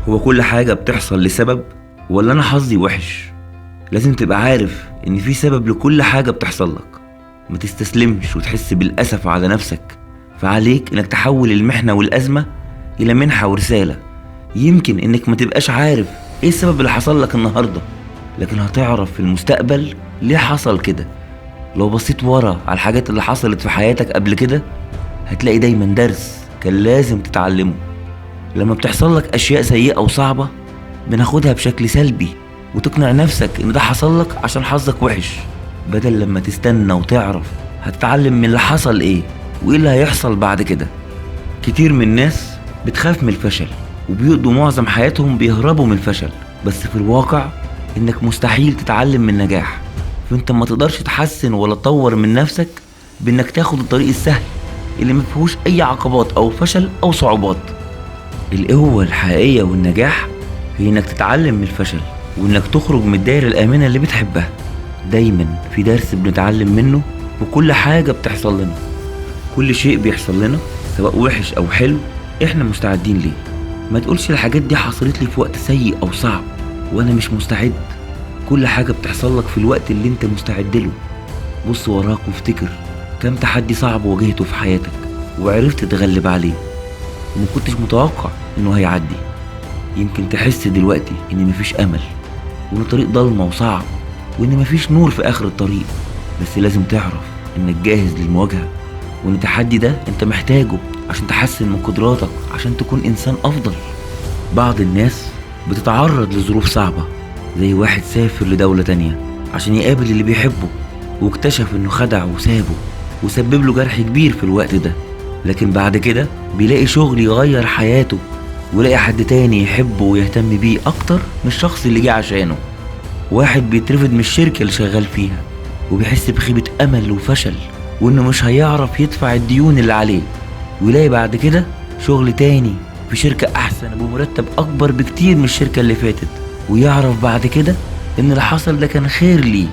هو كل حاجة بتحصل لسبب ولا أنا حظي وحش؟ لازم تبقى عارف إن في سبب لكل حاجة بتحصل لك. ما تستسلمش وتحس بالأسف على نفسك، فعليك إنك تحول المحنة والأزمة إلى منحة ورسالة. يمكن إنك ما تبقاش عارف إيه السبب اللي حصل لك النهاردة، لكن هتعرف في المستقبل ليه حصل كده. لو بصيت ورا على الحاجات اللي حصلت في حياتك قبل كده هتلاقي دايما درس كان لازم تتعلمه. لما بتحصل لك أشياء سيئة وصعبة بناخدها بشكل سلبي وتقنع نفسك إن ده حصل لك عشان حظك وحش، بدل لما تستنى وتعرف هتتعلم من اللي حصل إيه وإيه اللي هيحصل بعد كده. كتير من الناس بتخاف من الفشل وبيقضوا معظم حياتهم بيهربوا من الفشل، بس في الواقع إنك مستحيل تتعلم من النجاح. فأنت ما تقدرش تحسن ولا تطور من نفسك بإنك تاخد الطريق السهل اللي مفيهوش أي عقبات أو فشل أو صعوبات. القوة الحقيقية والنجاح هي إنك تتعلم من الفشل وإنك تخرج من الدائرة الآمنة اللي بتحبها. دايما في درس بنتعلم منه وكل حاجة بتحصل لنا. كل شيء بيحصل لنا سواء وحش أو حلو إحنا مستعدين ليه. ما تقولش الحاجات دي حصلت لي في وقت سيء أو صعب وأنا مش مستعد. كل حاجة بتحصل لك في الوقت اللي أنت مستعد له. بص وراك وافتكر كم تحدي صعب واجهته في حياتك وعرفت تتغلب عليه وما كنتش متوقع إنه هيعدي. يمكن تحس دلوقتي إن مفيش أمل وإن الطريق ضلمة وصعب وإن مفيش نور في آخر الطريق، بس لازم تعرف إنك جاهز للمواجهة وإن التحدي ده أنت محتاجه عشان تحسن من قدراتك عشان تكون إنسان أفضل. بعض الناس بتتعرض لظروف صعبة، زي واحد سافر لدولة تانية عشان يقابل اللي بيحبه واكتشف إنه خدع وسابه وسبب له جرح كبير في الوقت ده، لكن بعد كده بيلاقي شغل يغير حياته ويلاقي حد تاني يحبه ويهتم بيه أكتر من الشخص اللي جه عشانه. واحد بيترفد من الشركة اللي شغال فيها وبيحس بخيبة أمل وفشل وإنه مش هيعرف يدفع الديون اللي عليه، ويلاقي بعد كده شغل تاني في شركة أحسن بمرتب أكبر بكتير من الشركة اللي فاتت، ويعرف بعد كده إن اللي حصل ده كان خير ليه.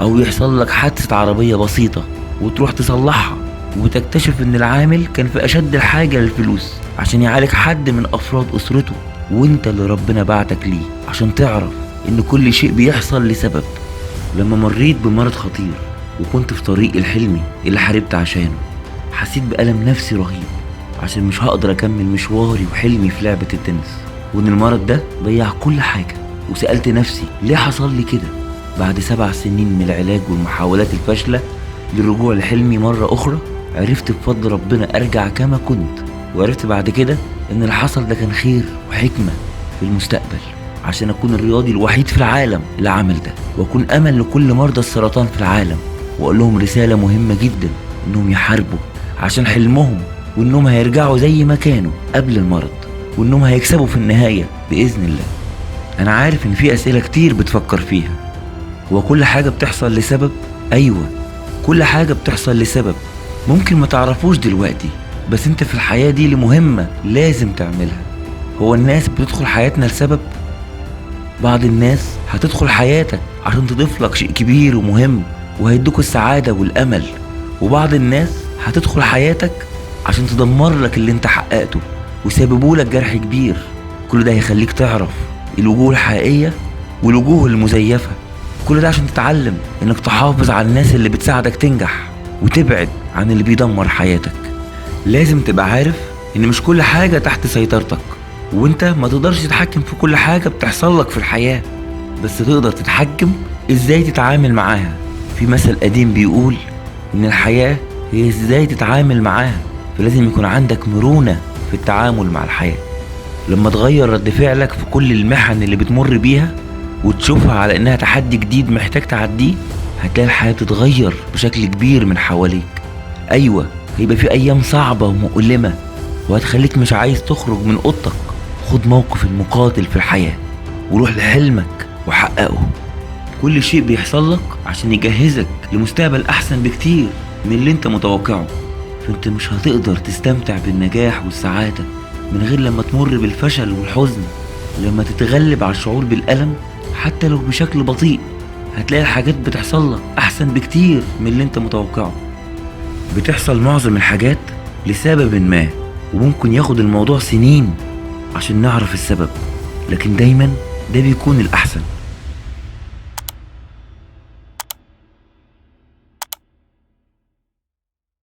أو يحصل لك حادثة عربية بسيطة وتروح تصلحها وتكتشف إن العامل كان في أشد الحاجة للفلوس عشان يعالج حد من أفراد أسرته، وإنت اللي ربنا بعتك ليه عشان تعرف إن كل شيء بيحصل لسبب. لما مريت بمرض خطير وكنت في طريق الحلمي اللي حاربت عشانه، حسيت بألم نفسي رهيب عشان مش هقدر أكمل مشواري وحلمي في لعبة التنس، وإن المرض ده ضيع كل حاجة. وسألت نفسي ليه حصل لي كده. بعد 7 سنين من العلاج والمحاولات الفاشلة للرجوع لحلمي مرة أخرى، عرفت بفضل ربنا أرجع كما كنت، وعرفت بعد كده إن اللي حصل ده كان خير وحكمة في المستقبل عشان أكون الرياضي الوحيد في العالم اللي عمل ده، وأكون أمل لكل مرضى السرطان في العالم، وأقول لهم رسالة مهمة جدا إنهم يحاربوا عشان حلمهم، وإنهم هيرجعوا زي ما كانوا قبل المرض، وإنهم هيكسبوا في النهاية بإذن الله. أنا عارف إن في أسئلة كتير بتفكر فيها. هو كل حاجة بتحصل لسبب؟ أيوة، كل حاجة بتحصل لسبب. ممكن ما تعرفوش دلوقتي، بس انت في الحياة دي لمهمة لازم تعملها. هو الناس بتدخل حياتنا لسبب. بعض الناس هتدخل حياتك عشان تضيف لك شيء كبير ومهم وهيدوك السعادة والأمل، وبعض الناس هتدخل حياتك عشان تدمر لك اللي انت حققته ويسببوا لك جرح كبير. كل ده هيخليك تعرف الوجوه الحقيقية والوجوه المزيفة. كل ده عشان تتعلم انك تحافظ على الناس اللي بتساعدك تنجح وتبعد عن اللي بيدمر حياتك. لازم تبقى عارف ان مش كل حاجة تحت سيطرتك، وانت ما تقدرش تتحكم في كل حاجة بتحصل لك في الحياة، بس تقدر تتحكم ازاي تتعامل معاها. في مثل قديم بيقول ان الحياة هي ازاي تتعامل معاها، فلازم يكون عندك مرونة في التعامل مع الحياة. لما تغير رد فعلك في كل المحن اللي بتمر بيها وتشوفها على انها تحدي جديد محتاج تعديه، هتلاقي الحياة بتتغير بشكل كبير من حواليك. ايوه، هيبقى في ايام صعبة ومؤلمة وهتخليك مش عايز تخرج من اوضتك. خد موقف المقاتل في الحياة وروح لحلمك وحققه. كل شيء بيحصل لك عشان يجهزك لمستقبل احسن بكتير من اللي انت متوقعه. فانت مش هتقدر تستمتع بالنجاح والسعادة من غير لما تمر بالفشل والحزن. لما تتغلب على الشعور بالألم حتى لو بشكل بطيء، هتلاقي الحاجات بتحصل لك احسن بكتير من اللي انت متوقعه. بتحصل معظم الحاجات لسبب ما، وممكن ياخد الموضوع سنين عشان نعرف السبب، لكن دايما ده بيكون الأحسن.